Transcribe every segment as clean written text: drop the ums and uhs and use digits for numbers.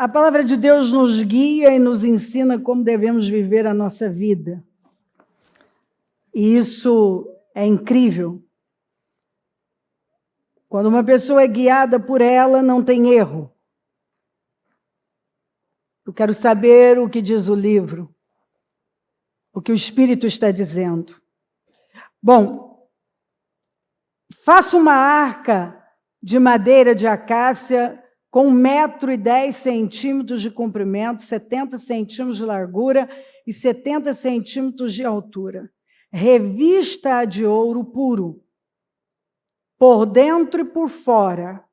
A palavra de Deus nos guia e nos ensina como devemos viver a nossa vida. E isso é incrível. Quando uma pessoa é guiada por ela, não tem erro. Eu quero saber o que diz o livro, o que o Espírito está dizendo. Bom, faça uma arca de madeira de acácia com 1,10 m de comprimento, 70 centímetros de largura e 70 centímetros de altura. Revista-a de ouro puro, por dentro e por fora,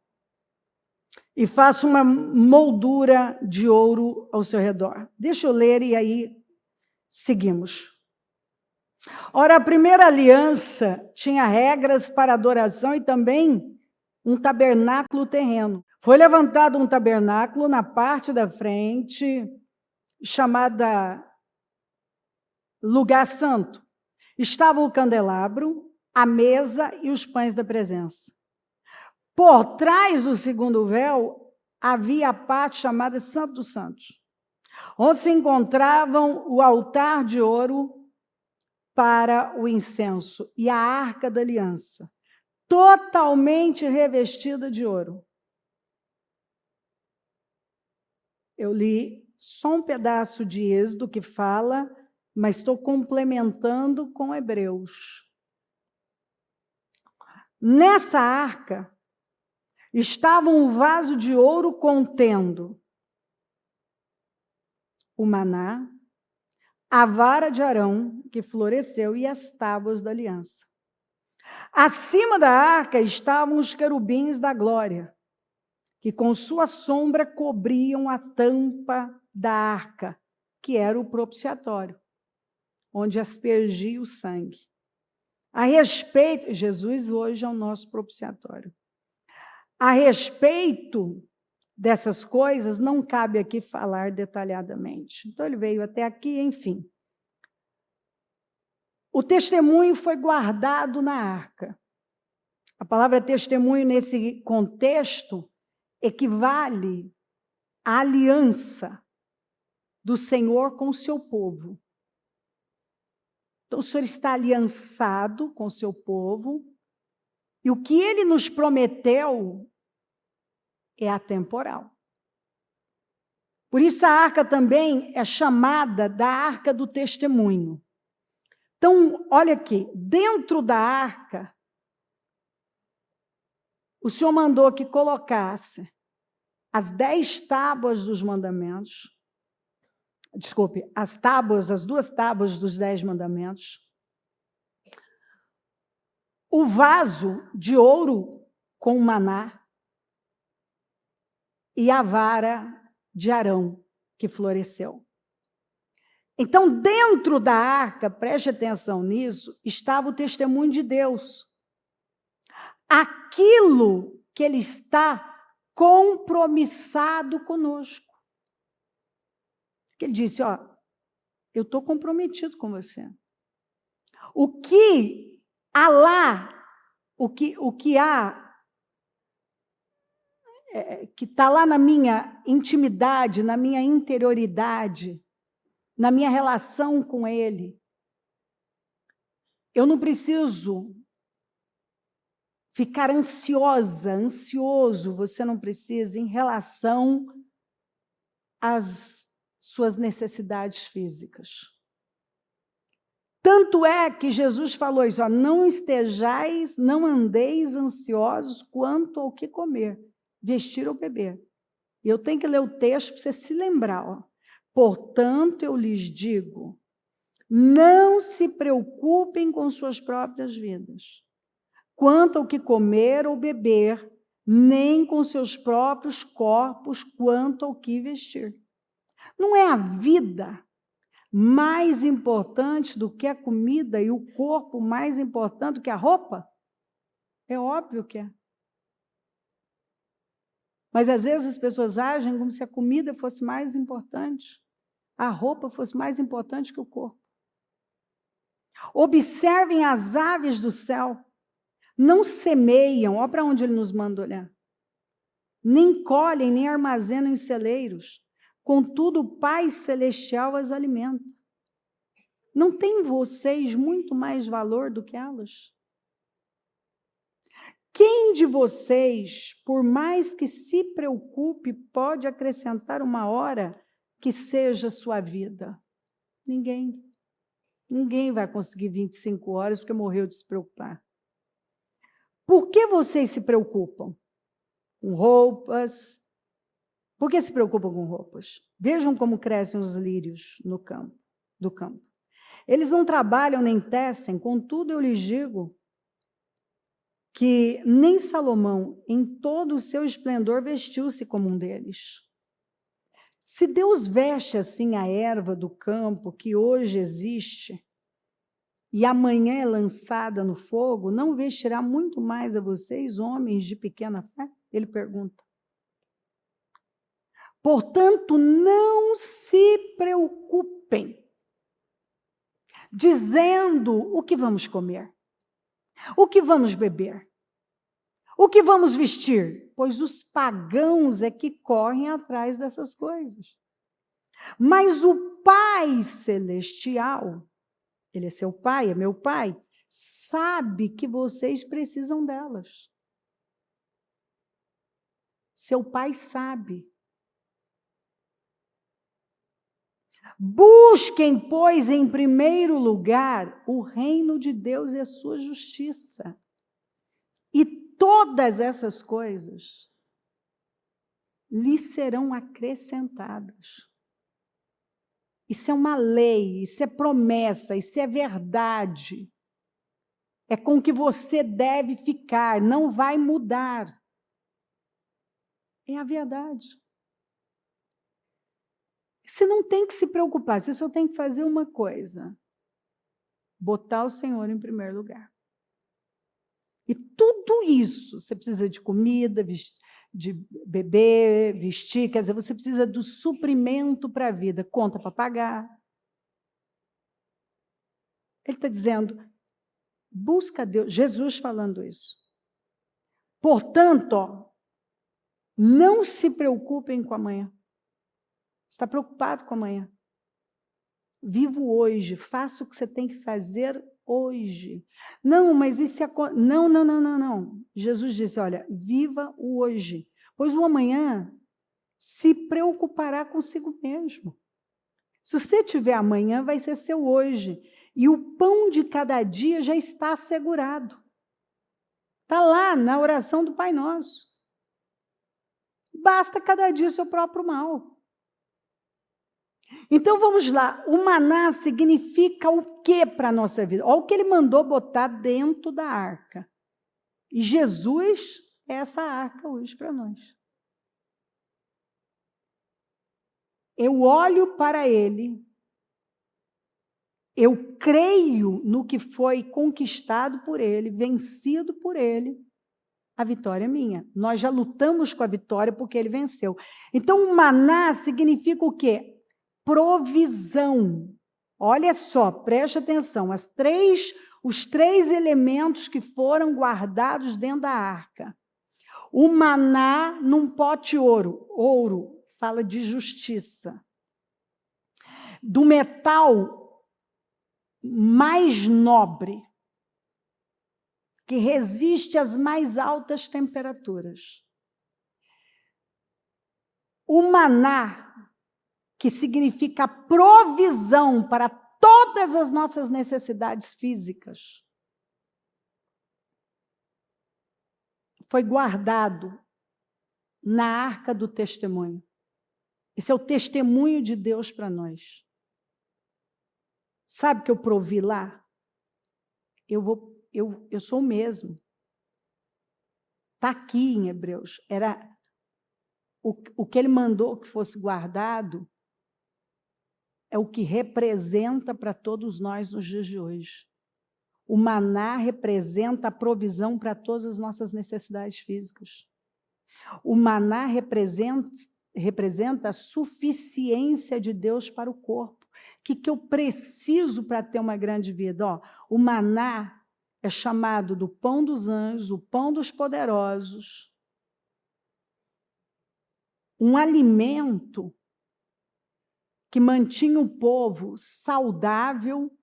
e faça uma moldura de ouro ao seu redor. Deixa eu ler e aí seguimos. Ora, a primeira aliança tinha regras para adoração e também um tabernáculo terreno. Foi levantado um tabernáculo na parte da frente, chamada Lugar Santo. Estava o candelabro, a mesa e os pães da presença. Por trás do segundo véu, havia a parte chamada Santo dos Santos, onde se encontravam o altar de ouro para o incenso e a arca da aliança, totalmente revestida de ouro. Eu li só um pedaço de Êxodo que fala, mas estou complementando com Hebreus. Nessa arca estava um vaso de ouro contendo o maná, a vara de Arão, que floresceu, e as tábuas da aliança. Acima da arca estavam os querubins da glória, que com sua sombra cobriam a tampa da arca, que era o propiciatório, onde aspergia o sangue. A respeito, Jesus hoje é o nosso propiciatório. A respeito dessas coisas, não cabe aqui falar detalhadamente. Então, ele veio até aqui, enfim. O testemunho foi guardado na arca. A palavra testemunho, nesse contexto, equivale à aliança do Senhor com o seu povo. Então, o Senhor está aliançado com o seu povo, e o que ele nos prometeu é atemporal. Por isso a arca também é chamada da arca do testemunho. Então, olha aqui, dentro da arca, o Senhor mandou que colocasse as 10 tábuas dos mandamentos, desculpe, as 2 tábuas dos 10 mandamentos, o vaso de ouro com maná e a vara de Arão, que floresceu. Então, dentro da arca, preste atenção nisso, estava o testemunho de Deus. Aquilo que ele está compromissado conosco. Ele disse, ó, eu estou comprometido com você. O que há lá, o que há, que está lá na minha intimidade, na minha interioridade, na minha relação com ele, eu não preciso ficar ansioso, você não precisa, em relação às suas necessidades físicas. Tanto é que Jesus falou isso, ó, não andeis ansiosos quanto ao que comer, vestir ou beber. E eu tenho que ler o texto para você se lembrar. Ó. Portanto, eu lhes digo, não se preocupem com suas próprias vidas, quanto ao que comer ou beber, nem com seus próprios corpos, quanto ao que vestir. Não é a vida mais importante do que a comida e o corpo mais importante do que a roupa? É óbvio que é. Mas, às vezes, as pessoas agem como se a comida fosse mais importante, a roupa fosse mais importante que o corpo. Observem as aves do céu. Não semeiam, olha para onde ele nos manda olhar. nem colhem, nem armazenam em celeiros. Contudo, o Pai Celestial as alimenta. Não tem vocês muito mais valor do que elas? Quem de vocês, por mais que se preocupe, pode acrescentar uma hora que seja sua vida? Ninguém. Ninguém vai conseguir 25 horas porque morreu de se preocupar. Por que vocês se preocupam? Com roupas? Por que se preocupam com roupas? Vejam como crescem os lírios do campo. Eles não trabalham nem tecem, contudo eu lhes digo que nem Salomão, em todo o seu esplendor, vestiu-se como um deles. Se Deus veste assim a erva do campo, que hoje existe, e amanhã é lançada no fogo, não vestirá muito mais a vocês, homens de pequena fé? Ele pergunta. Portanto, não se preocupem, dizendo o que vamos comer, o que vamos beber, o que vamos vestir, pois os pagãos é que correm atrás dessas coisas. Mas o Pai Celestial, Ele é seu Pai, é meu Pai, sabe que vocês precisam delas. Seu Pai sabe. Busquem, pois, em primeiro lugar, o reino de Deus e a sua justiça. E todas essas coisas lhes serão acrescentadas. Isso é uma lei, isso é promessa, isso é verdade. É com que você deve ficar, não vai mudar. É a verdade. Você não tem que se preocupar, você só tem que fazer uma coisa: botar o Senhor em primeiro lugar. E tudo isso, você precisa de comida, de beber, vestir, quer dizer, você precisa do suprimento para a vida, conta para pagar. Ele está dizendo, busca Deus, Jesus falando isso. Portanto, ó, não se preocupem com amanhã. Está preocupado com amanhã? Vivo hoje, faça o que você tem que fazer hoje. Não, mas isso é... Não. Jesus disse, olha, viva o hoje, pois o amanhã se preocupará consigo mesmo. Se você tiver amanhã, vai ser seu hoje. E o pão de cada dia já está assegurado. Está lá na oração do Pai Nosso. Basta cada dia o seu próprio mal. Então, vamos lá. O maná significa o que para a nossa vida? Olha o que ele mandou botar dentro da arca. E Jesus é essa arca hoje para nós. Eu olho para ele, eu creio no que foi conquistado por ele, vencido por ele, a vitória é minha. Nós já lutamos com a vitória porque ele venceu. Então, o maná significa o quê? Provisão. Olha só, preste atenção, os três elementos que foram guardados dentro da arca. O maná num pote ouro fala de justiça. Do metal mais nobre, que resiste às mais altas temperaturas. O maná, que significa provisão para todas as nossas necessidades físicas, foi guardado na arca do testemunho. Esse é o testemunho de Deus para nós. Sabe o que eu provi lá? Eu sou o mesmo. Está aqui em Hebreus. Era o que ele mandou que fosse guardado, é o que representa para todos nós nos dias de hoje. O maná representa a provisão para todas as nossas necessidades físicas. O maná representa a suficiência de Deus para o corpo. O que eu preciso para ter uma grande vida? Ó, o maná é chamado do pão dos anjos, o pão dos poderosos. um alimento que mantinha o povo saudável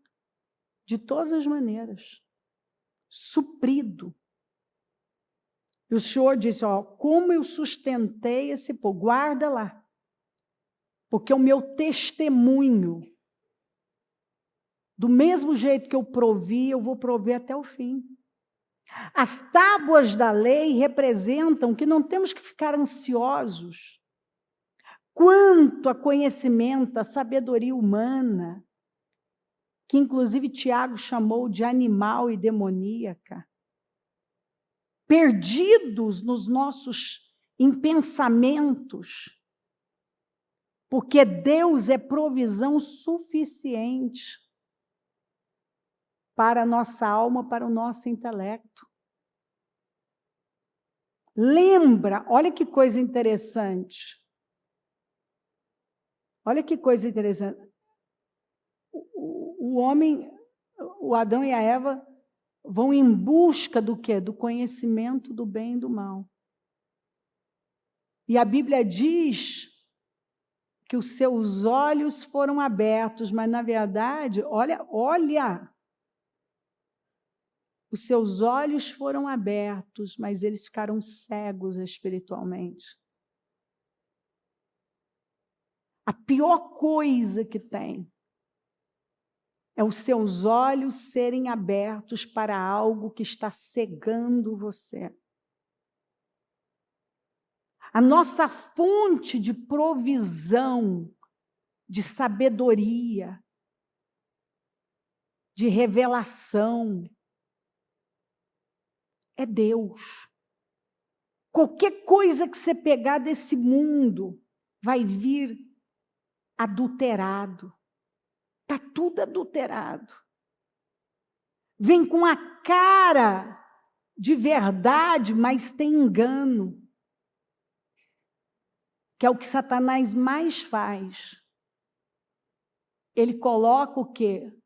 de todas as maneiras, suprido. E o Senhor disse, ó, como eu sustentei esse povo, guarda lá, porque o meu testemunho, do mesmo jeito que eu provi, eu vou prover até o fim. As tábuas da lei representam que não temos que ficar ansiosos quanto a conhecimento, a sabedoria humana, que inclusive Tiago chamou de animal e demoníaca, perdidos nos nossos pensamentos, porque Deus é provisão suficiente para a nossa alma, para o nosso intelecto. Lembra, olha que coisa interessante. Olha que coisa interessante. O homem, o Adão e a Eva vão em busca do quê? Do conhecimento do bem e do mal. E a Bíblia diz que os seus olhos foram abertos, mas, na verdade, olha, os seus olhos foram abertos, mas eles ficaram cegos espiritualmente. A pior coisa que tem é os seus olhos serem abertos para algo que está cegando você. A nossa fonte de provisão, de sabedoria, de revelação, é Deus. Qualquer coisa que você pegar desse mundo vai vir adulterado. Está tudo adulterado. Vem com a cara de verdade, mas tem engano. Que é o que Satanás mais faz. Ele coloca o quê?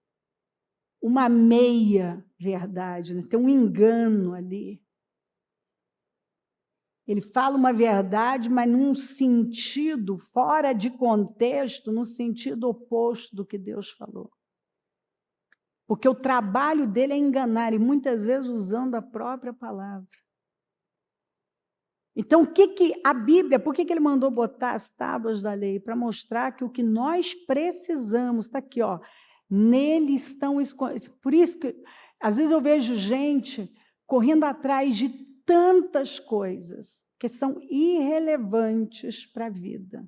Uma meia verdade, né? Tem um engano ali. Ele fala uma verdade, mas num sentido fora de contexto, no sentido oposto do que Deus falou. Porque o trabalho dele é enganar, e muitas vezes usando a própria palavra. Então, a Bíblia, por que ele mandou botar as tábuas da lei? Para mostrar que o que nós precisamos, está aqui, ó, nele estão escondidos. Por isso que, às vezes, eu vejo gente correndo atrás de tantas coisas que são irrelevantes para a vida.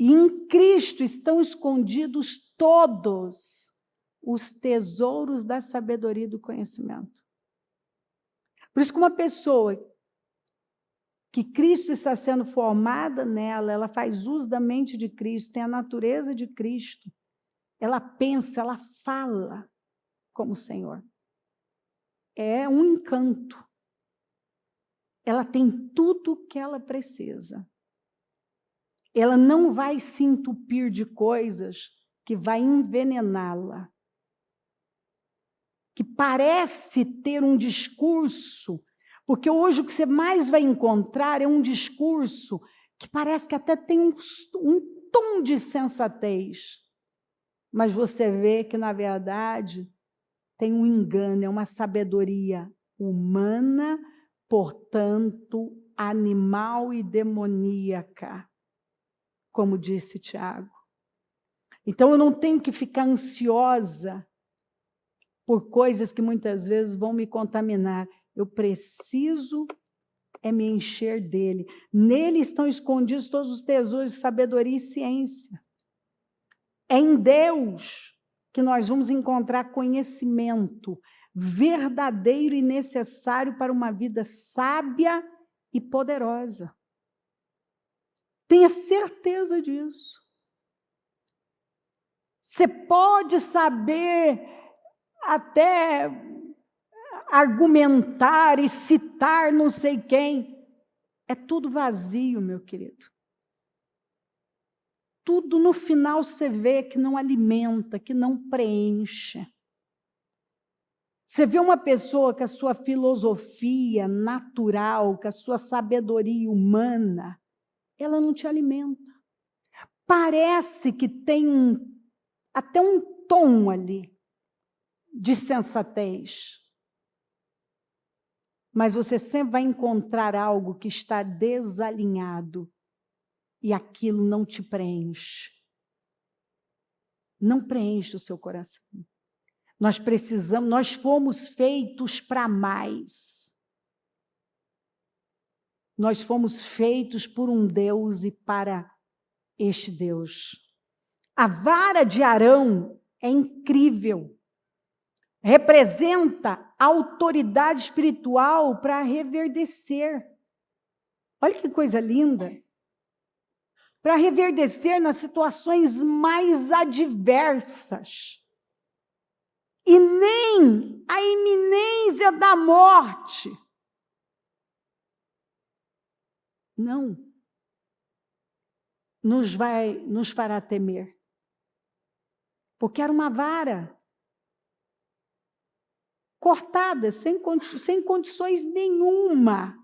E em Cristo estão escondidos todos os tesouros da sabedoria e do conhecimento. Por isso que uma pessoa que Cristo está sendo formada nela, ela faz uso da mente de Cristo, tem a natureza de Cristo, ela pensa, ela fala como o Senhor. É um encanto. Ela tem tudo o que ela precisa. Ela não vai se entupir de coisas que vai envenená-la. Que parece ter um discurso, porque hoje o que você mais vai encontrar é um discurso que parece que até tem um tom de sensatez, mas você vê que, na verdade, tem um engano, é uma sabedoria humana, portanto, animal e demoníaca, como disse Tiago. Então, eu não tenho que ficar ansiosa por coisas que muitas vezes vão me contaminar. Eu preciso me encher dele. Nele estão escondidos todos os tesouros de sabedoria e ciência. É em Deus que nós vamos encontrar conhecimento verdadeiro e necessário para uma vida sábia e poderosa. Tenha certeza disso. Você pode saber até argumentar e citar não sei quem. É tudo vazio, meu querido. Tudo no final você vê que não alimenta, que não preenche. Você vê uma pessoa com a sua filosofia natural, com a sua sabedoria humana, ela não te alimenta. Parece que tem até um tom ali de sensatez. Mas você sempre vai encontrar algo que está desalinhado e aquilo não te preenche. Não preenche o seu coração. Nós fomos feitos para mais. Nós fomos feitos por um Deus e para este Deus. A vara de Arão é incrível. Representa a autoridade espiritual para reverdecer. Olha que coisa linda. Para reverdecer nas situações mais adversas. E nem a iminência da morte. Não. Nos fará temer. Porque era uma vara cortada, sem condições nenhuma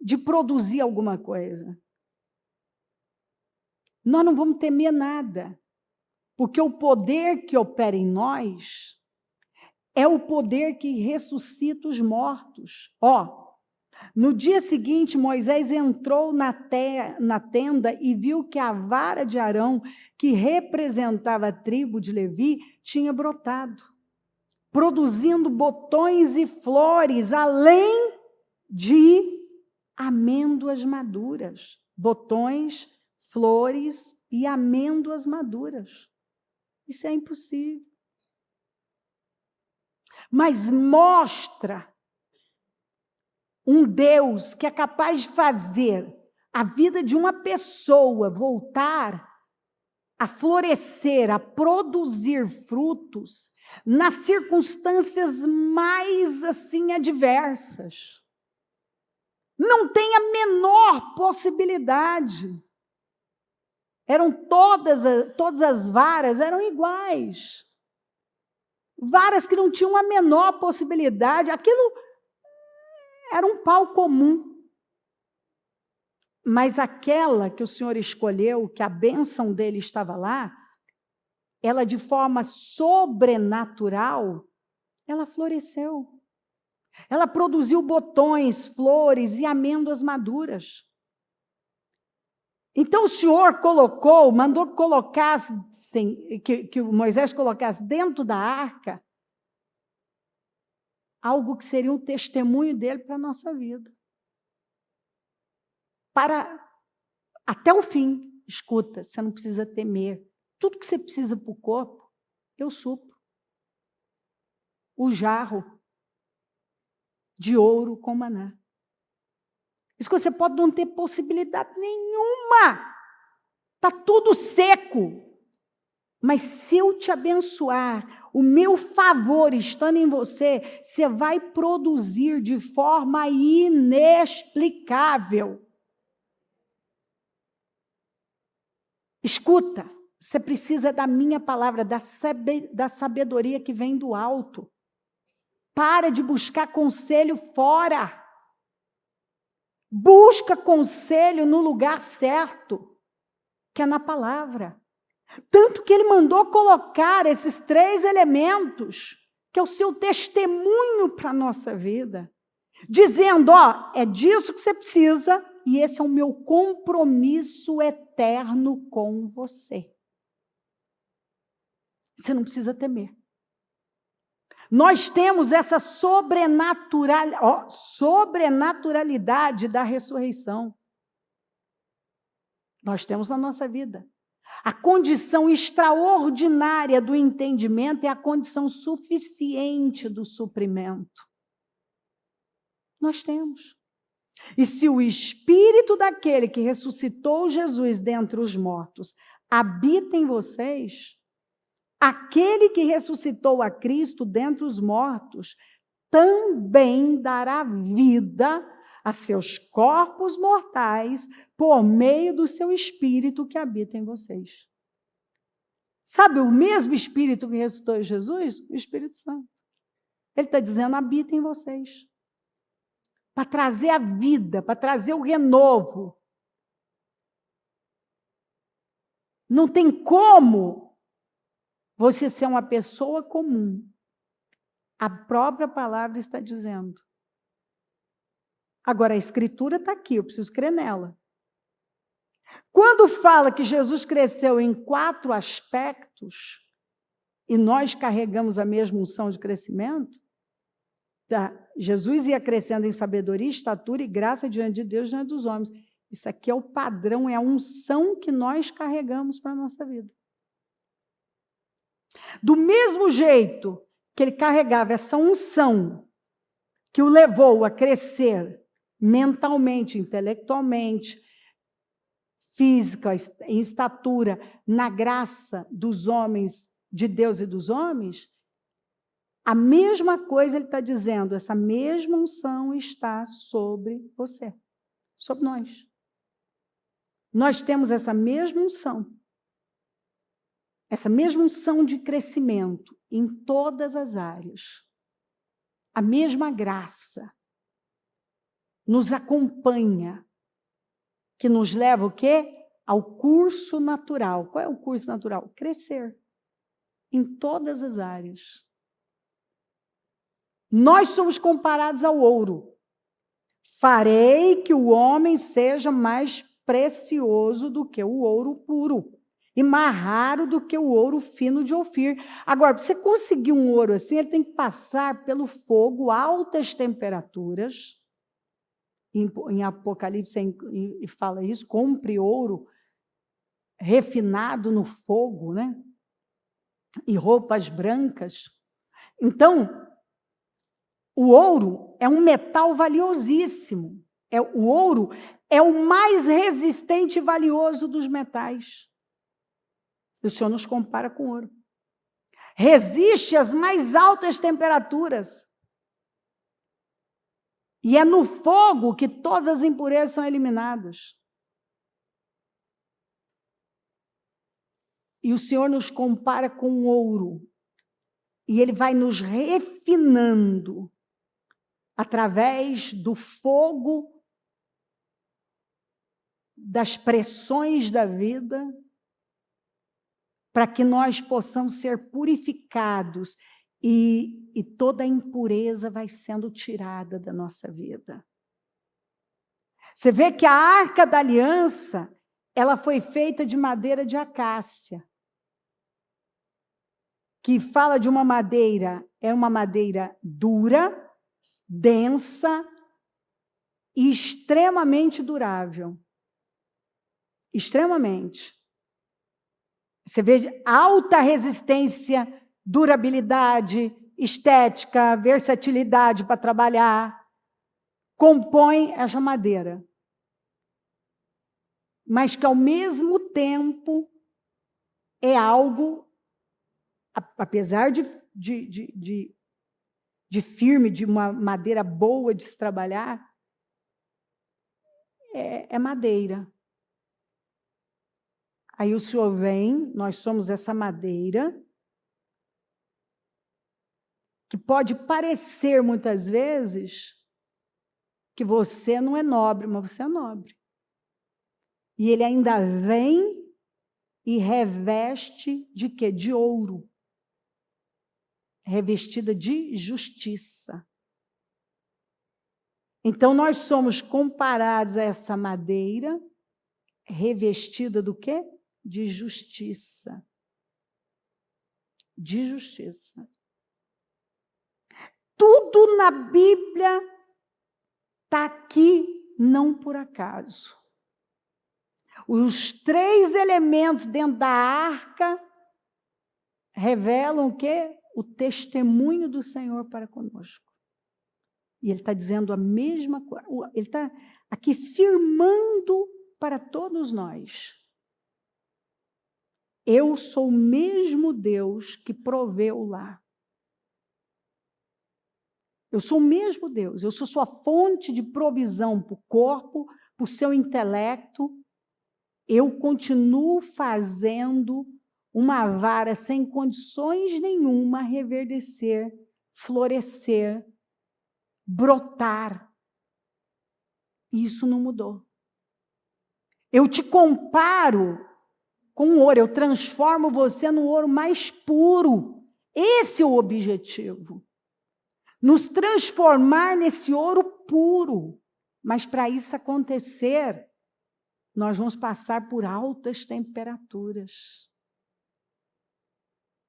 de produzir alguma coisa. Nós não vamos temer nada, porque o poder que opera em nós é o poder que ressuscita os mortos. No dia seguinte, Moisés entrou na tenda e viu que a vara de Arão, que representava a tribo de Levi, tinha brotado, produzindo botões e flores, além de amêndoas maduras. Botões, flores e amêndoas maduras. Isso é impossível. Mas mostra um Deus que é capaz de fazer a vida de uma pessoa voltar a florescer, a produzir frutos nas circunstâncias mais assim adversas. Não tem a menor possibilidade. Todas as varas eram iguais. Varas que não tinham a menor possibilidade. Aquilo era um pau comum. Mas aquela que o Senhor escolheu, que a bênção dele estava lá, ela de forma sobrenatural, ela floresceu. Ela produziu botões, flores e amêndoas maduras. Então o Senhor mandou colocar, que Moisés colocasse dentro da arca, algo que seria um testemunho dele para a nossa vida. Até o fim, escuta, você não precisa temer. Tudo que você precisa para o corpo, eu supro. O jarro de ouro com maná. Isso que você pode não ter possibilidade nenhuma. Está tudo seco. Mas se eu te abençoar, o meu favor estando em você, você vai produzir de forma inexplicável. Escuta, você precisa da minha palavra, da sabedoria que vem do alto. Para de buscar conselho fora. Busca conselho no lugar certo, que é na palavra. Tanto que ele mandou colocar esses 3 elementos, que é o seu testemunho para a nossa vida, dizendo, é disso que você precisa, e esse é o meu compromisso eterno com você. Você não precisa temer. Nós temos essa sobrenaturalidade da ressurreição. Nós temos na nossa vida. A condição extraordinária do entendimento é a condição suficiente do suprimento. Nós temos. E se o Espírito daquele que ressuscitou Jesus dentre os mortos habita em vocês, aquele que ressuscitou a Cristo dentre os mortos também dará vida a seus corpos mortais por meio do seu Espírito que habita em vocês. Sabe o mesmo Espírito que ressuscitou Jesus? O Espírito Santo. Ele está dizendo, habita em vocês. Para trazer a vida, para trazer o renovo. Não tem como você ser uma pessoa comum. A própria palavra está dizendo. Agora, a Escritura está aqui, eu preciso crer nela. Quando fala que Jesus cresceu em 4 aspectos, e nós carregamos a mesma unção de crescimento, tá? Jesus ia crescendo em sabedoria, estatura e graça diante de Deus e diante dos homens. Isso aqui é o padrão, é a unção que nós carregamos para a nossa vida. Do mesmo jeito que ele carregava essa unção que o levou a crescer mentalmente, intelectualmente, física, em estatura, na graça dos homens, de Deus e dos homens, a mesma coisa ele está dizendo, essa mesma unção está sobre você, sobre nós. Nós temos essa mesma unção de crescimento em todas as áreas. A mesma graça nos acompanha, que nos leva o quê? Ao curso natural. Qual é o curso natural? Crescer em todas as áreas. Nós somos comparados ao ouro. Farei que o homem seja mais precioso do que o ouro puro e mais raro do que o ouro fino de Ofir. Agora, para você conseguir um ouro assim, ele tem que passar pelo fogo, altas temperaturas. Em Apocalipse fala isso, compre ouro refinado no fogo, né? E roupas brancas. Então, o ouro é um metal valiosíssimo. O ouro é o mais resistente e valioso dos metais. O Senhor nos compara com ouro. Resiste às mais altas temperaturas. E é no fogo que todas as impurezas são eliminadas. E o Senhor nos compara com ouro. E Ele vai nos refinando através do fogo, das pressões da vida, para que nós possamos ser purificados e toda a impureza vai sendo tirada da nossa vida. Você vê que a Arca da Aliança, ela foi feita de madeira de acácia, que fala de uma madeira, é uma madeira dura, densa e extremamente durável. Extremamente. Você vê alta resistência, durabilidade, estética, versatilidade para trabalhar, compõe essa madeira. Mas que, ao mesmo tempo, é algo, apesar de firme, de uma madeira boa de se trabalhar, é madeira. Aí o Senhor vem, nós somos essa madeira, que pode parecer, muitas vezes, que você não é nobre, mas você é nobre. E Ele ainda vem e reveste de quê? De ouro. Revestida de justiça. Então, nós somos comparados a essa madeira, revestida do quê? De justiça. De justiça. Tudo na Bíblia está aqui, não por acaso. Os 3 elementos dentro da arca revelam o quê? O testemunho do Senhor para conosco. E Ele está dizendo a mesma coisa. Ele está aqui firmando para todos nós. Eu sou o mesmo Deus que proveu lá. Eu sou o mesmo Deus. Eu sou sua fonte de provisão para o corpo, para o seu intelecto. Eu continuo fazendo uma vara sem condições nenhuma reverdecer florescer, brotar. E isso não mudou. Eu te comparo com o ouro, eu transformo você no ouro mais puro. Esse é o objetivo. Nos transformar nesse ouro puro. Mas para isso acontecer, nós vamos passar por altas temperaturas.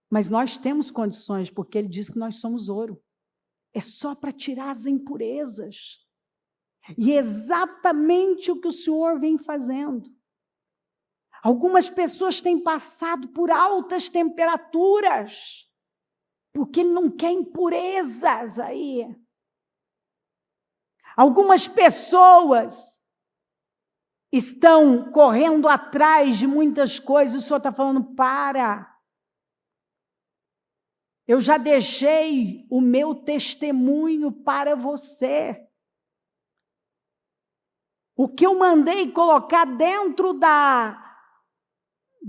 Mas nós temos condições, porque ele diz que nós somos ouro. É só para tirar as impurezas. E é exatamente o que o Senhor vem fazendo. Algumas pessoas têm passado por altas temperaturas, porque ele não quer impurezas aí. Algumas pessoas estão correndo atrás de muitas coisas, o Senhor está falando, para. Eu já deixei o meu testemunho para você. O que eu mandei colocar dentro da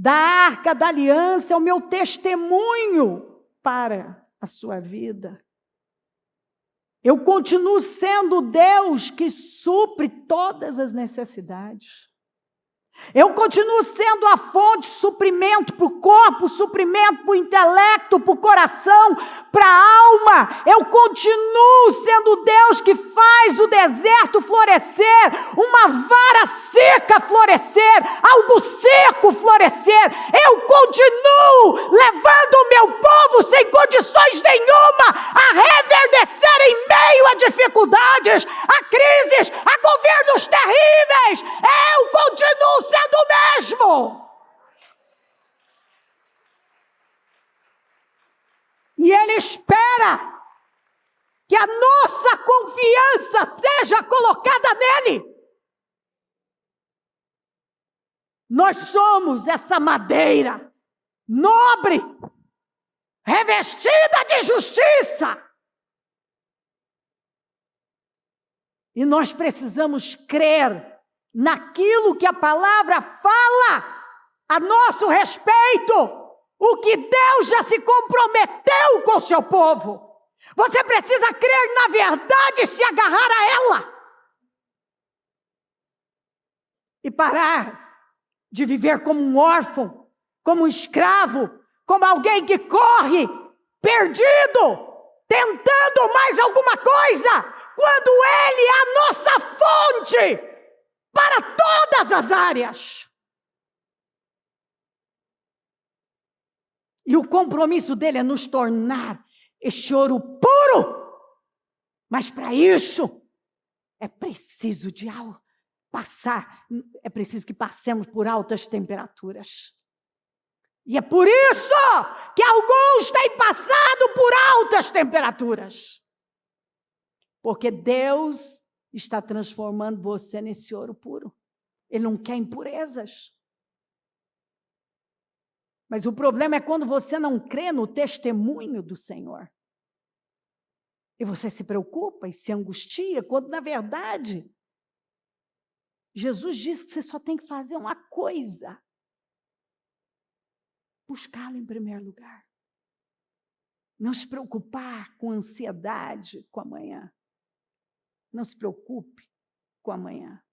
Arca da Aliança é o meu testemunho para a sua vida. Eu continuo sendo Deus que supre todas as necessidades. Eu continuo sendo a fonte de suprimento para o corpo, suprimento para o intelecto, para o coração, para a alma. Eu continuo sendo Deus que faz o deserto florescer, uma vara seca florescer, algo seco florescer. Eu continuo levando o meu povo sem condições nenhuma a reverdecer em meio a dificuldades, a crises, a governos terríveis. Eu continuo sendo o mesmo. E Ele espera que a nossa confiança seja colocada nele. Nós somos essa madeira nobre, revestida de justiça. E nós precisamos crer naquilo que a palavra fala a nosso respeito, o que Deus já se comprometeu com o seu povo. Você precisa crer na verdade e se agarrar a ela. E parar de viver como um órfão, como um escravo, como alguém que corre, perdido, tentando mais alguma coisa, quando Ele é a nossa fonte para todas as áreas. E o compromisso dele é nos tornar este ouro puro. Mas para isso, é preciso é preciso que passemos por altas temperaturas. E é por isso que alguns têm passado por altas temperaturas. Porque Deus está transformando você nesse ouro puro. Ele não quer impurezas. Mas o problema é quando você não crê no testemunho do Senhor. E você se preocupa e se angustia, quando na verdade Jesus disse que você só tem que fazer uma coisa: buscá-lo em primeiro lugar. Não se preocupar com ansiedade com amanhã. Não se preocupe com amanhã.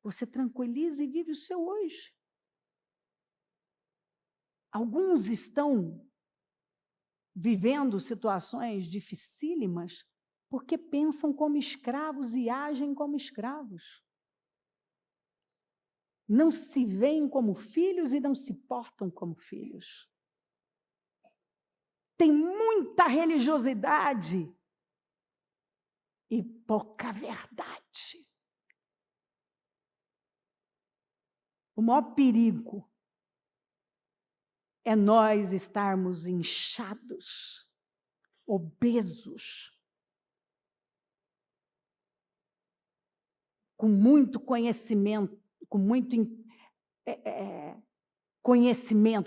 Você tranquiliza e vive o seu hoje. Alguns estão vivendo situações dificílimas porque pensam como escravos e agem como escravos. Não se veem como filhos e não se portam como filhos. Tem muita religiosidade e pouca verdade. O maior perigo é nós estarmos inchados, obesos, com muito conhecimento,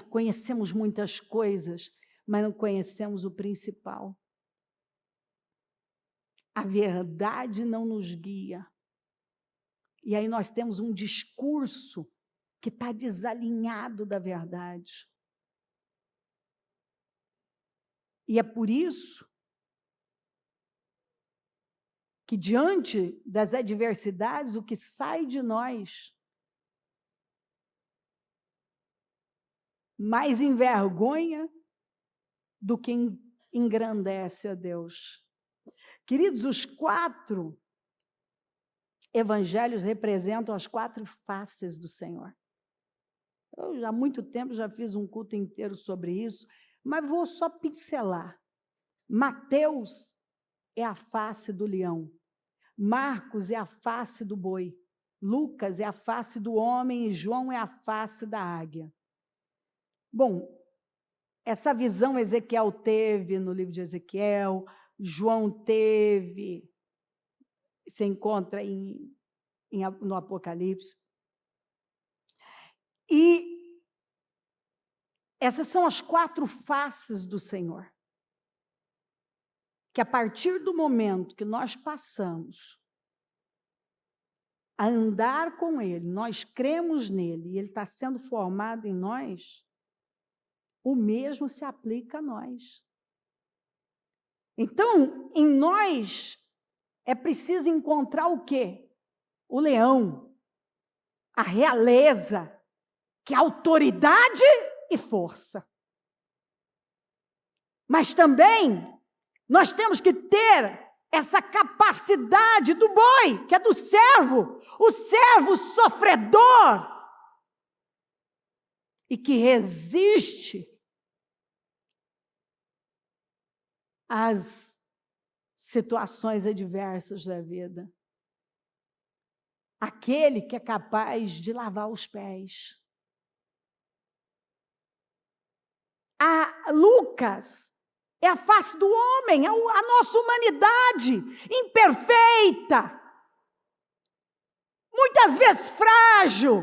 conhecemos muitas coisas, mas não conhecemos o principal. A verdade não nos guia. E aí nós temos um discurso que está desalinhado da verdade. E é por isso que diante das adversidades, o que sai de nós mais envergonha do que engrandece a Deus. Queridos, os 4 evangelhos representam as 4 faces do Senhor. Eu já há muito tempo já fiz um culto inteiro sobre isso, mas vou só pincelar. Mateus é a face do leão. Marcos é a face do boi. Lucas é a face do homem e João é a face da águia. Bom, essa visão Ezequiel teve no livro de Ezequiel, João teve, se encontra no Apocalipse. E essas são as 4 faces do Senhor. Que a partir do momento que nós passamos a andar com Ele, nós cremos nele e Ele está sendo formado em nós, o mesmo se aplica a nós. Então, em nós, é preciso encontrar o quê? O leão, a realeza, que é autoridade e força. Mas também nós temos que ter essa capacidade do boi, que é do servo, o servo sofredor, e que resiste às situações adversas da vida. Aquele que é capaz de lavar os pés. Lucas é a face do homem, a nossa humanidade imperfeita, muitas vezes frágil.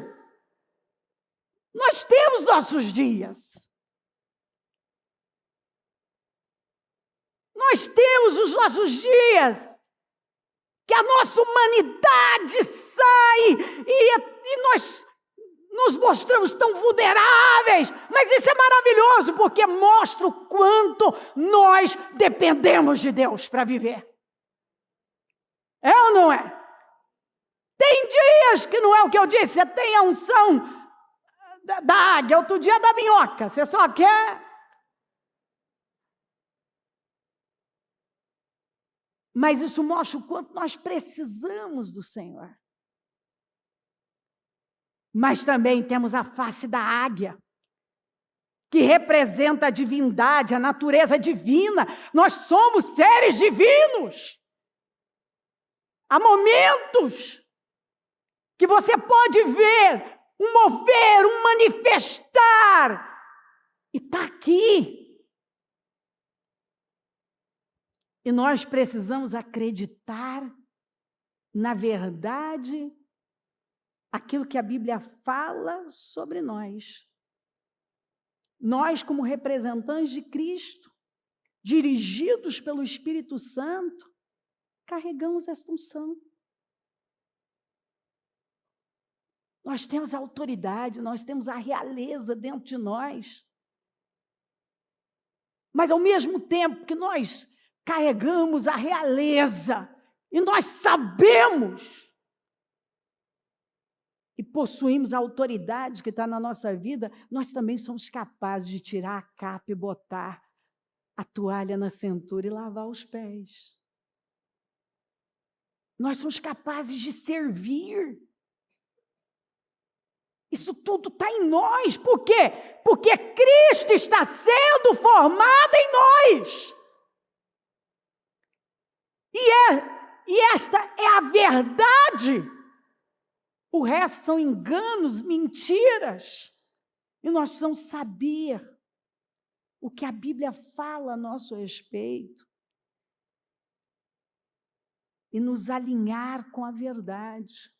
Nós temos nossos dias. Nós temos os nossos dias que a nossa humanidade sai e nós nos mostramos tão vulneráveis, mas isso é maravilhoso, porque mostra o quanto nós dependemos de Deus para viver. É ou não é? Tem dias que não é o que eu disse, você tem a unção da águia, outro dia da minhoca, você só quer... Mas isso mostra o quanto nós precisamos do Senhor. Mas também temos a face da águia, que representa a divindade, a natureza divina. Nós somos seres divinos. Há momentos que você pode ver um mover, um manifestar, e está aqui. E nós precisamos acreditar na verdade, aquilo que a Bíblia fala sobre nós. Nós, como representantes de Cristo, dirigidos pelo Espírito Santo, carregamos essa unção. Nós temos a autoridade, nós temos a realeza dentro de nós. Mas, ao mesmo tempo que nós carregamos a realeza, e nós sabemos e possuímos a autoridade que está na nossa vida, nós também somos capazes de tirar a capa e botar a toalha na cintura e lavar os pés. Nós somos capazes de servir. Isso tudo está em nós. Por quê? Porque Cristo está sendo formado em nós. E esta é a verdade. O resto são enganos, mentiras. E nós precisamos saber o que a Bíblia fala a nosso respeito. E nos alinhar com a verdade.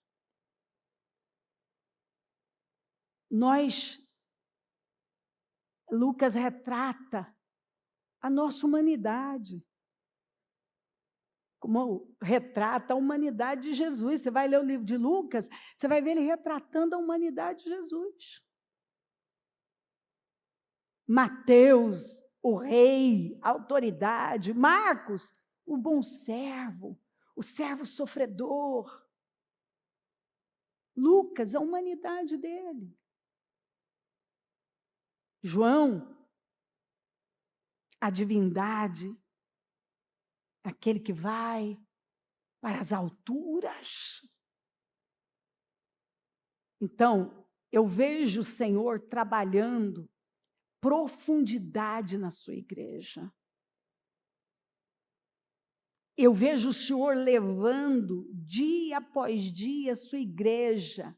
Lucas retrata a nossa humanidade. Como retrata a humanidade de Jesus. Você vai ler o livro de Lucas, você vai ver ele retratando a humanidade de Jesus. Mateus, o rei, a autoridade. Marcos, o bom servo. o servo sofredor. Lucas, a humanidade dele. João, a divindade, aquele que vai para as alturas. Então, eu vejo o Senhor trabalhando profundidade na sua igreja. Eu vejo o Senhor levando, dia após dia, a sua igreja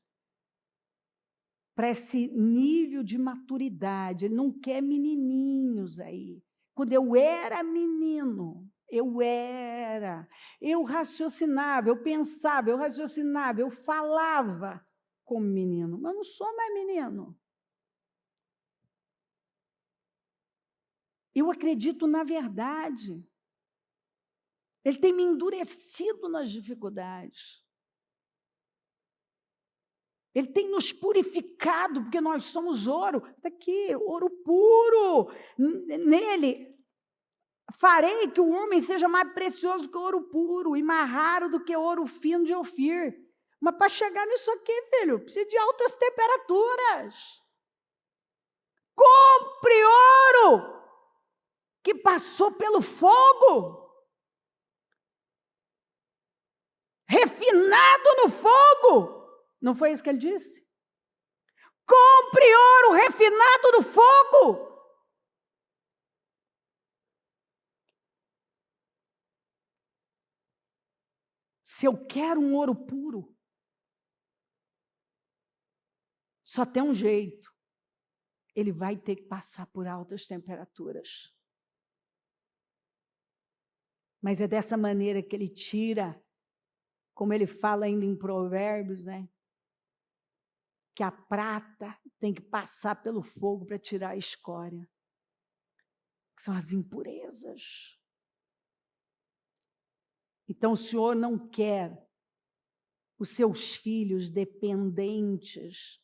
para esse nível de maturidade. Ele não quer menininhos aí. Quando eu era menino, eu raciocinava, eu pensava, eu raciocinava, eu falava como menino, mas eu não sou mais menino. Eu acredito na verdade. Ele tem me endurecido nas dificuldades. Ele tem nos purificado, porque nós somos ouro. Está aqui, ouro puro. Nele, farei que o homem seja mais precioso que o ouro puro e mais raro do que ouro fino de Ofir. Mas para chegar nisso aqui, filho, precisa de altas temperaturas. Compre ouro que passou pelo fogo. Refinado no fogo. Não foi isso que ele disse? Compre ouro refinado no fogo. Se eu quero um ouro puro, só tem um jeito. Ele vai ter que passar por altas temperaturas. Mas é dessa maneira que ele tira, como ele fala ainda em Provérbios, né? Que a prata tem que passar pelo fogo para tirar a escória, que são as impurezas. Então, o Senhor não quer os seus filhos dependentes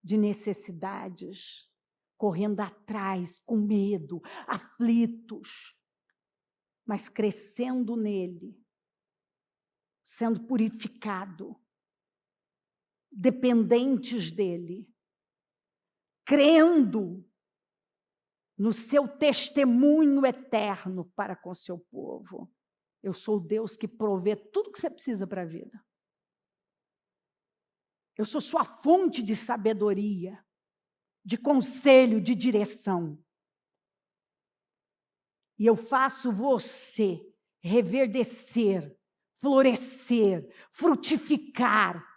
de necessidades, correndo atrás, com medo, aflitos, mas crescendo nele, sendo purificado, dependentes dele, crendo no seu testemunho eterno para com seu povo. Eu sou o Deus que provê tudo que você precisa para a vida. Eu sou sua fonte de sabedoria, de conselho, de direção. E eu faço você reverdecer, florescer, frutificar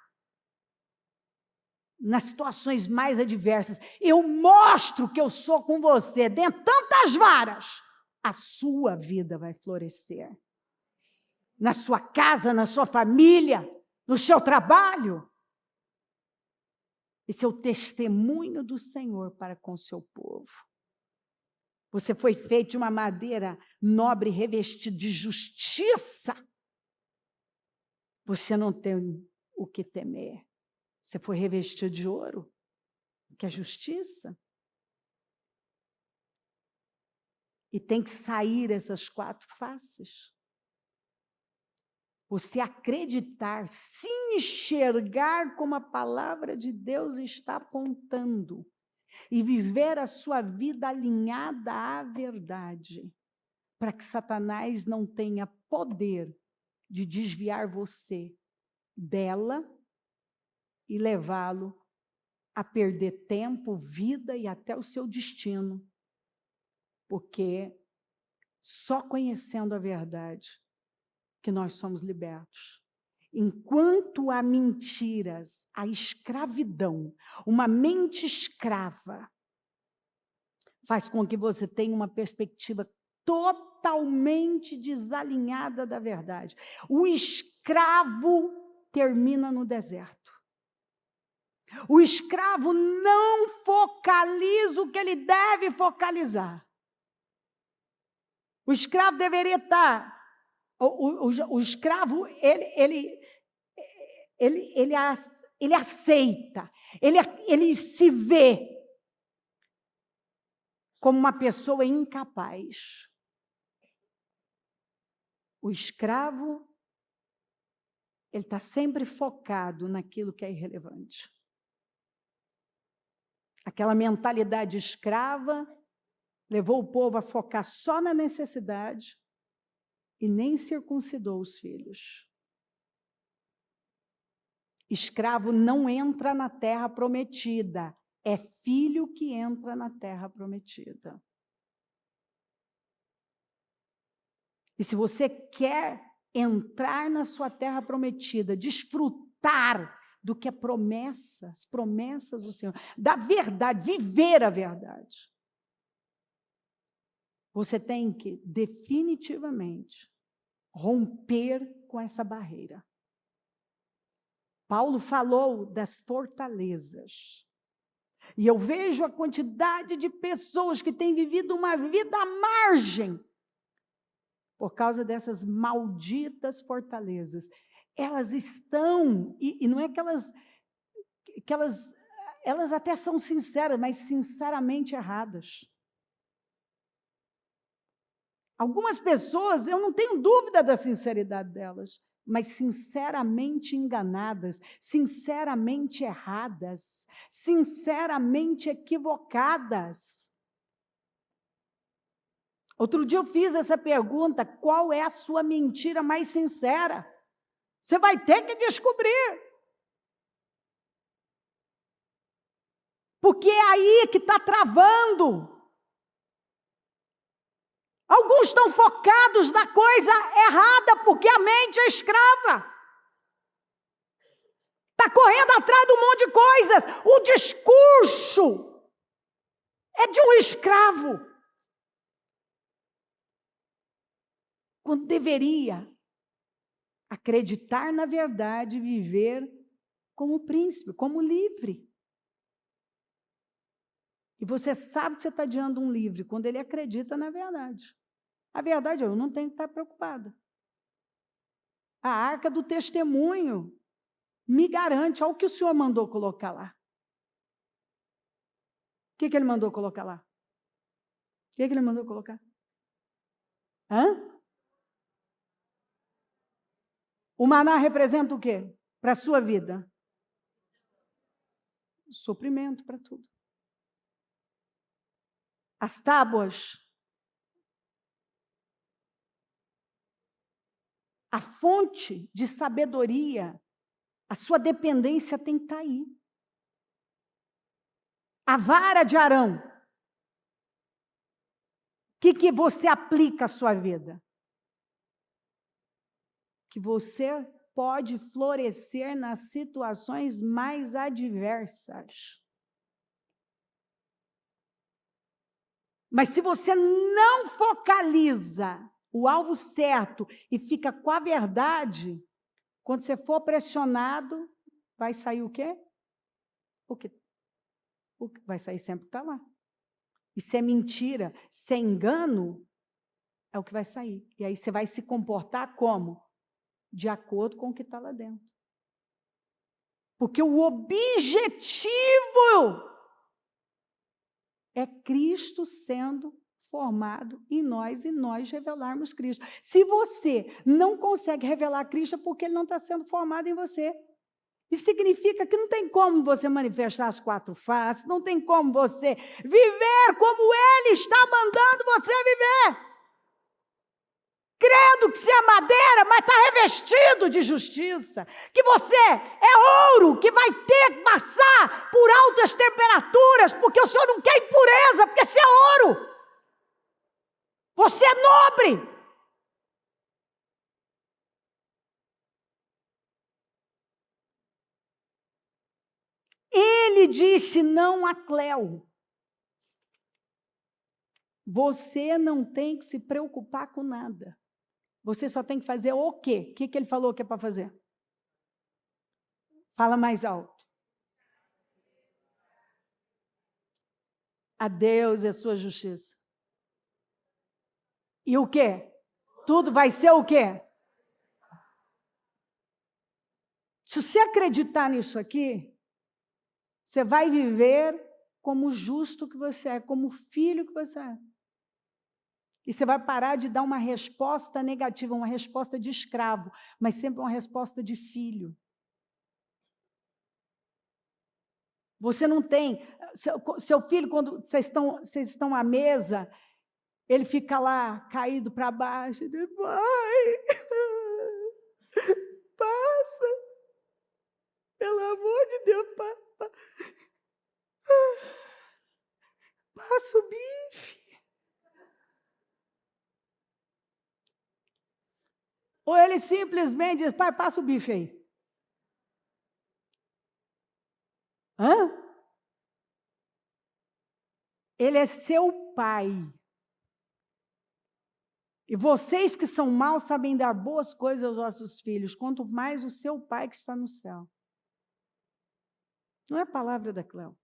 nas situações mais adversas. Eu mostro que eu sou com você. Dentro de tantas varas, a sua vida vai florescer. Na sua casa, na sua família, no seu trabalho. Esse é o testemunho do Senhor para com o seu povo. Você foi feito de uma madeira nobre, revestida de justiça. Você não tem o que temer. Você foi revestido de ouro, que é justiça. E tem que sair essas 4 faces. Você acreditar, se enxergar como a palavra de Deus está apontando e viver a sua vida alinhada à verdade, para que Satanás não tenha poder de desviar você dela e levá-lo a perder tempo, vida e até o seu destino, porque só conhecendo a verdade que nós somos libertos. Enquanto há mentiras, há escravidão, uma mente escrava faz com que você tenha uma perspectiva totalmente desalinhada da verdade. O escravo termina no deserto. O escravo não focaliza o que ele deve focalizar. O escravo deveria estar... O escravo, ele aceita, ele se vê como uma pessoa incapaz. O escravo, ele está sempre focado naquilo que é irrelevante. Aquela mentalidade escrava levou o povo a focar só na necessidade e nem circuncidou os filhos. Escravo não entra na terra prometida, é filho que entra na terra prometida. E se você quer entrar na sua terra prometida, desfrutar do que é promessa, as promessas do Senhor, da verdade, viver a verdade, você tem que definitivamente romper com essa barreira. Paulo falou das fortalezas. E eu vejo a quantidade de pessoas que têm vivido uma vida à margem por causa dessas malditas fortalezas. Elas estão, e não é que elas até são sinceras, mas sinceramente erradas. Algumas pessoas, eu não tenho dúvida da sinceridade delas, mas sinceramente enganadas, sinceramente erradas, sinceramente equivocadas. Outro dia eu fiz essa pergunta: qual é a sua mentira mais sincera? Você vai ter que descobrir. Porque é aí que está travando. Alguns estão focados na coisa errada, porque a mente é escrava. Está correndo atrás de um monte de coisas. O discurso é de um escravo. Quando deveria acreditar na verdade e viver como príncipe, como livre. E você sabe que você está diante de um livre quando ele acredita na verdade. A verdade é, eu não tenho que estar preocupada. A arca do testemunho me garante, olha o que o Senhor mandou colocar lá. O que ele mandou colocar lá? O que ele mandou colocar? O maná representa o quê? Para a sua vida? Suprimento para tudo. As tábuas, a fonte de sabedoria, a sua dependência tem que estar aí. A vara de Arão, o que você aplica à sua vida? Que você pode florescer nas situações mais adversas. Mas se você não focaliza o alvo certo e fica com a verdade, quando você for pressionado, vai sair o quê? O que vai sair sempre o que está lá. E se é mentira, se é engano, é o que vai sair. E aí você vai se comportar como? De acordo com o que está lá dentro. Porque o objetivo é Cristo sendo formado em nós e nós revelarmos Cristo. Se você não consegue revelar Cristo, é porque ele não está sendo formado em você. Isso significa que não tem como você manifestar as quatro faces, não tem como você viver como ele está mandando você viver. Crendo que você é madeira, mas está revestido de justiça. Que você é ouro, que vai ter que passar por altas temperaturas, porque o Senhor não quer impureza, porque você é ouro. Você é nobre. Ele disse não a Cléo. Você não tem que se preocupar com nada. Você só tem que fazer o quê? O que ele falou que é para fazer? Fala mais alto. A Deus é sua justiça. E o quê? Tudo vai ser o quê? Se você acreditar nisso aqui, você vai viver como justo que você é, como filho que você é. E você vai parar de dar uma resposta negativa, uma resposta de escravo, mas sempre uma resposta de filho. Você não tem... Seu filho, quando vocês estão à mesa, ele fica lá, caído para baixo, ele, pai, passa, pelo amor de Deus, passa o bife. Ou ele simplesmente diz, pai, passa o bife aí. Hã? Ele é seu pai. E vocês que são maus sabem dar boas coisas aos vossos filhos, quanto mais o seu pai que está no céu. Não é a palavra da Cléo.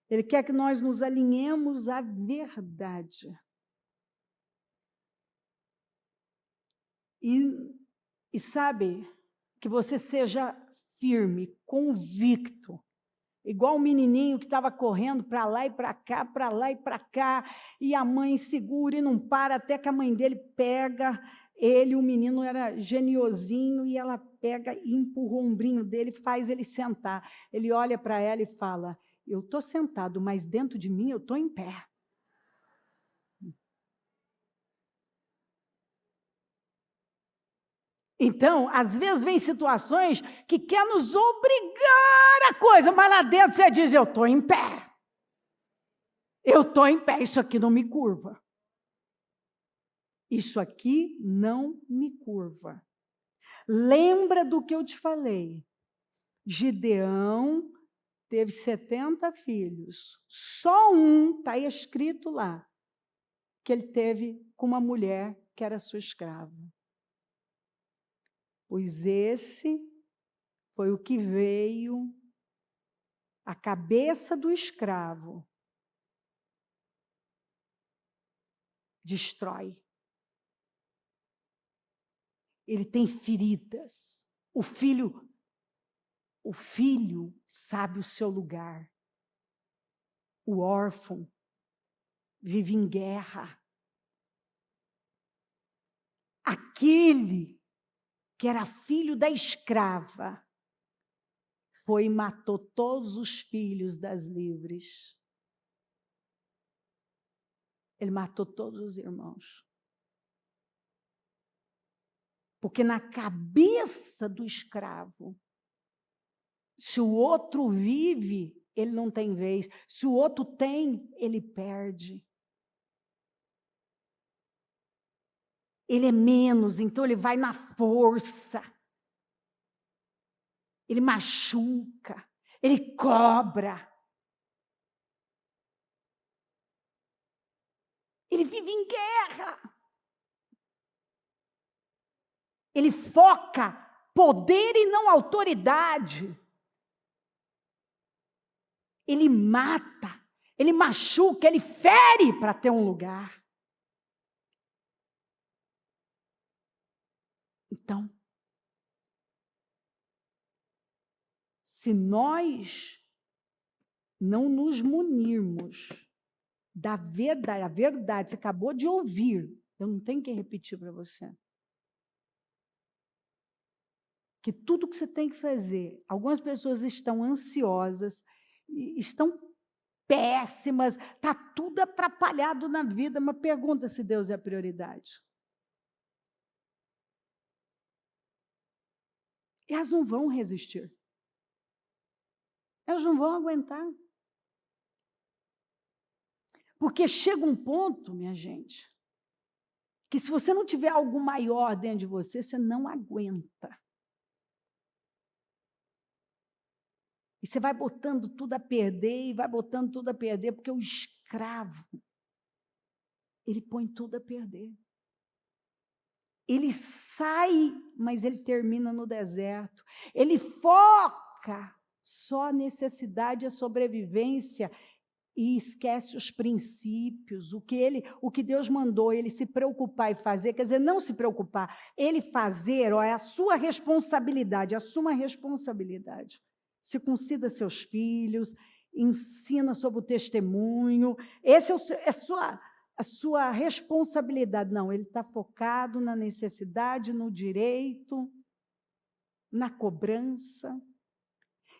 Ele quer que nós nos alinhemos à verdade. E sabe, que você seja firme, convicto, igual o menininho que estava correndo para lá e para cá, para lá e para cá, e a mãe segura e não para, até que a mãe dele pega ele, o menino era geniosinho, e ela pega e empurra o ombrinho dele, faz ele sentar. Ele olha para ela e fala, eu estou sentado, mas dentro de mim eu estou em pé. Então, às vezes vem situações que quer nos obrigar a coisa, mas lá dentro você diz, eu estou em pé. Eu estou em pé, isso aqui não me curva. Isso aqui não me curva. Lembra do que eu te falei. Gideão teve 70 filhos. Só um, está escrito lá, que ele teve com uma mulher que era sua escrava. Pois esse foi o que veio à cabeça do escravo. Destrói. Ele tem feridas. O filho sabe o seu lugar. O órfão vive em guerra. Aquele que era filho da escrava foi e matou todos os filhos das livres. Ele matou todos os irmãos. Porque na cabeça do escravo, se o outro vive, ele não tem vez. Se o outro tem, ele perde. Ele é menos, então ele vai na força. Ele machuca, ele cobra. Ele vive em guerra. Ele foca poder e não autoridade. Ele mata, ele machuca, ele fere para ter um lugar. Então, se nós não nos munirmos da verdade, a verdade, você acabou de ouvir, eu não tenho que repetir para você. Que tudo que você tem que fazer, algumas pessoas estão ansiosas, estão péssimas, está tudo atrapalhado na vida, mas pergunta se Deus é a prioridade. E elas não vão resistir. Elas não vão aguentar. Porque chega um ponto, minha gente, que se você não tiver algo maior dentro de você, você não aguenta. E você vai botando tudo a perder, e vai botando tudo a perder, porque o escravo, ele põe tudo a perder. Ele sai, mas ele termina no deserto. Ele foca só a necessidade, a sobrevivência, e esquece os princípios, o que Deus mandou ele se preocupar e fazer, quer dizer, não se preocupar, ele fazer, ó, é a sua responsabilidade, assuma a responsabilidade. Circuncida seus filhos, ensina sobre o testemunho, esse é a sua responsabilidade. Não, ele está focado na necessidade, no direito, na cobrança.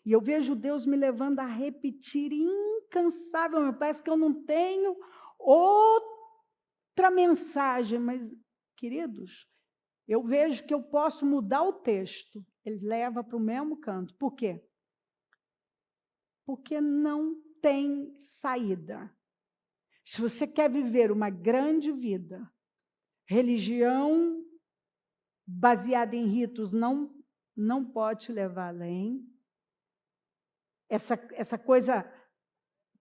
E eu vejo Deus me levando a repetir incansavelmente. Parece que eu não tenho outra mensagem, mas, queridos, eu vejo que eu posso mudar o texto. Ele leva para o mesmo canto. Por quê? Porque não tem saída. Se você quer viver uma grande vida, religião baseada em ritos não pode te levar além. Essa coisa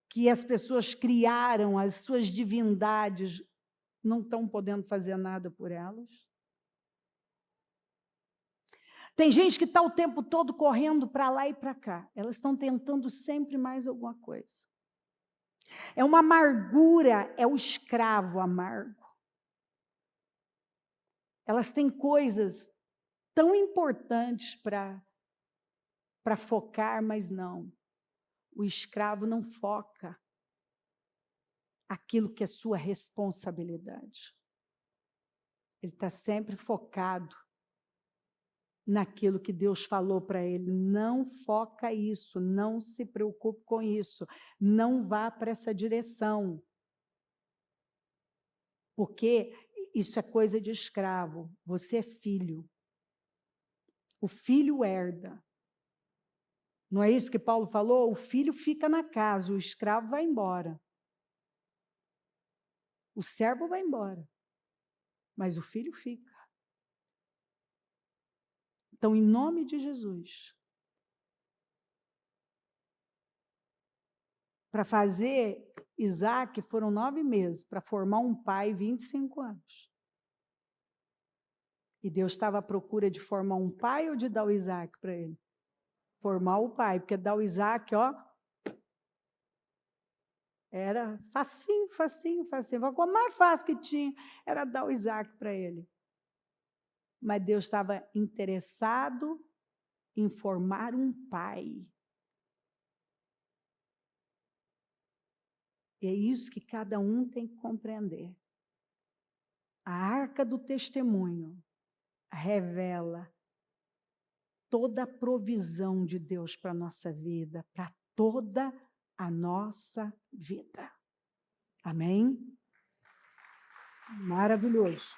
que as pessoas criaram, as suas divindades, não estão podendo fazer nada por elas. Tem gente que está o tempo todo correndo para lá e para cá. Elas estão tentando sempre mais alguma coisa. É uma amargura, é o escravo amargo. Elas têm coisas tão importantes para focar, mas não. O escravo não foca aquilo que é sua responsabilidade. Ele está sempre focado naquilo que Deus falou para ele. Não foca isso, não se preocupe com isso, não vá para essa direção. Porque isso é coisa de escravo, você é filho. O filho herda. Não é isso que Paulo falou? O filho fica na casa, o escravo vai embora. O servo vai embora, mas o filho fica. Então, em nome de Jesus, para fazer Isaac foram 9 meses, para formar um pai, 25 anos. E Deus estava à procura de formar um pai ou de dar o Isaac para ele? Formar o pai, porque dar o Isaac, ó, era facinho, facinho, facinho. A coisa mais fácil que tinha era dar o Isaac para ele. Mas Deus estava interessado em formar um pai. E é isso que cada um tem que compreender. A arca do testemunho revela toda a provisão de Deus para a nossa vida, para toda a nossa vida. Amém? Maravilhoso.